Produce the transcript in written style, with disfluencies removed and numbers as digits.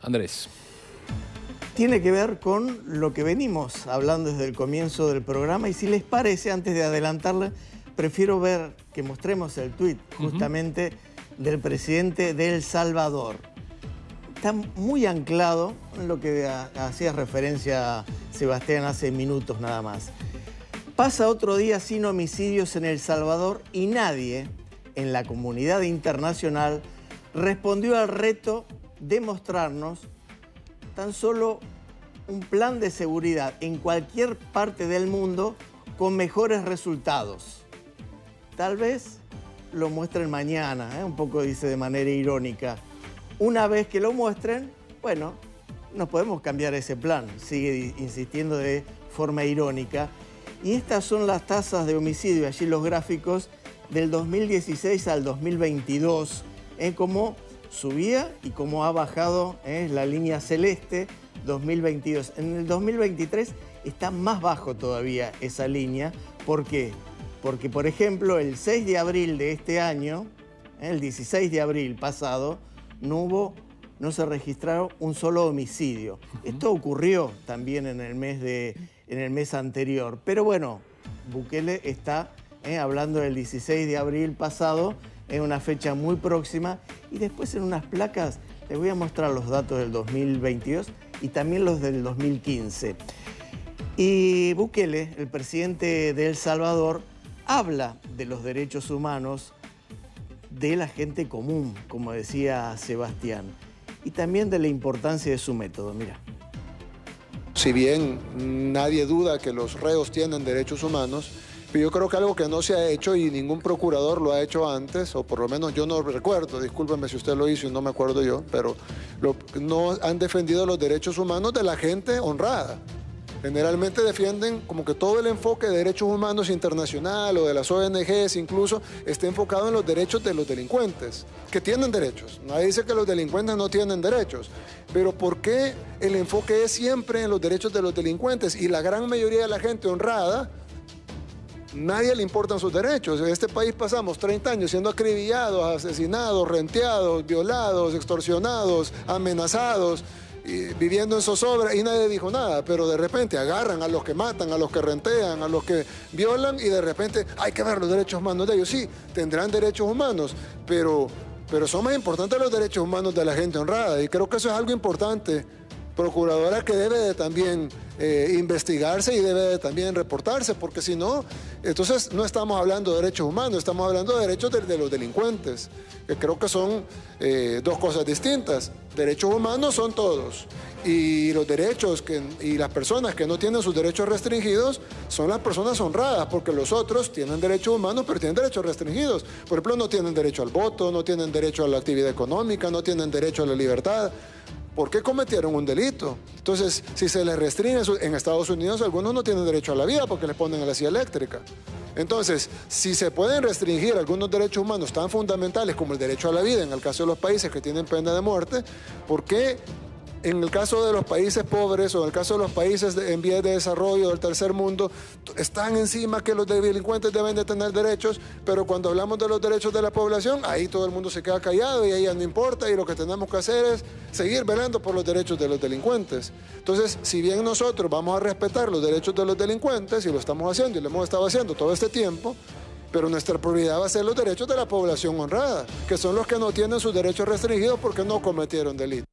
Andrés. Tiene que ver con lo que venimos hablando desde el comienzo del programa y si les parece, antes de adelantarle, prefiero ver que mostremos el tuit justamente del presidente de El Salvador. Está muy anclado en lo que hacía referencia Sebastián hace minutos nada más. Pasa otro día sin homicidios en El Salvador y nadie en la comunidad internacional respondió al reto de mostrarnos tan solo un plan de seguridad en cualquier parte del mundo con mejores resultados. Tal vez lo muestren mañana, un poco dice de manera irónica. Una vez que lo muestren, bueno, nos podemos cambiar ese plan, sigue insistiendo de forma irónica. Y estas son las tasas de homicidio, allí los gráficos del 2016 al 2022, cómo subía y cómo ha bajado la línea celeste 2022. En el 2023 está más bajo todavía esa línea. ¿Por qué? Porque, por ejemplo, el 6 de abril de este año, el 16 de abril pasado, no se registraron un solo homicidio. Esto ocurrió también en el mes anterior. Pero bueno, Bukele está hablando del 16 de abril pasado, es una fecha muy próxima. Y después en unas placas les voy a mostrar los datos del 2022 y también los del 2015. Y Bukele, el presidente de El Salvador, habla de los derechos humanos de la gente común, como decía Sebastián, y también de la importancia de su método. Mira. Si bien nadie duda que los reos tienen derechos humanos, pero yo creo que algo que no se ha hecho y ningún procurador lo ha hecho antes, o por lo menos yo no recuerdo, discúlpenme si usted lo hizo y no me acuerdo yo, pero no han defendido los derechos humanos de la gente honrada. Generalmente defienden como que todo el enfoque de derechos humanos internacional o de las ONGs incluso esté enfocado en los derechos de los delincuentes, que tienen derechos. Nadie dice que los delincuentes no tienen derechos, pero ¿por qué el enfoque es siempre en los derechos de los delincuentes? Y la gran mayoría de la gente honrada, nadie le importan sus derechos. En este país pasamos 30 años siendo acribillados, asesinados, renteados, violados, extorsionados, amenazados, viviendo en zozobra y nadie dijo nada, pero de repente agarran a los que matan, a los que rentean, a los que violan y de repente hay que ver los derechos humanos de ellos. Sí, tendrán derechos humanos, pero son más importantes los derechos humanos de la gente honrada y creo que eso es algo importante, procuradora, que debe de también investigarse y debe de también reportarse, porque si no, entonces no estamos hablando de derechos humanos, estamos hablando de derechos de los delincuentes, que creo que son dos cosas distintas. Derechos humanos son todos y los derechos y las personas que no tienen sus derechos restringidos son las personas honradas, porque los otros tienen derechos humanos pero tienen derechos restringidos. Por ejemplo, no tienen derecho al voto, no tienen derecho a la actividad económica, no tienen derecho a la libertad. ¿Por qué cometieron un delito? Entonces, si se les restringe, en Estados Unidos algunos no tienen derecho a la vida porque les ponen a la silla eléctrica. Entonces, si se pueden restringir algunos derechos humanos tan fundamentales como el derecho a la vida, en el caso de los países que tienen pena de muerte, ¿por qué en el caso de los países pobres o en el caso de los países en vías de desarrollo del tercer mundo están encima que los delincuentes deben de tener derechos, pero cuando hablamos de los derechos de la población, ahí todo el mundo se queda callado y ahí ya no importa y lo que tenemos que hacer es seguir velando por los derechos de los delincuentes? Entonces, si bien nosotros vamos a respetar los derechos de los delincuentes y lo estamos haciendo y lo hemos estado haciendo todo este tiempo, pero nuestra prioridad va a ser los derechos de la población honrada, que son los que no tienen sus derechos restringidos porque no cometieron delito.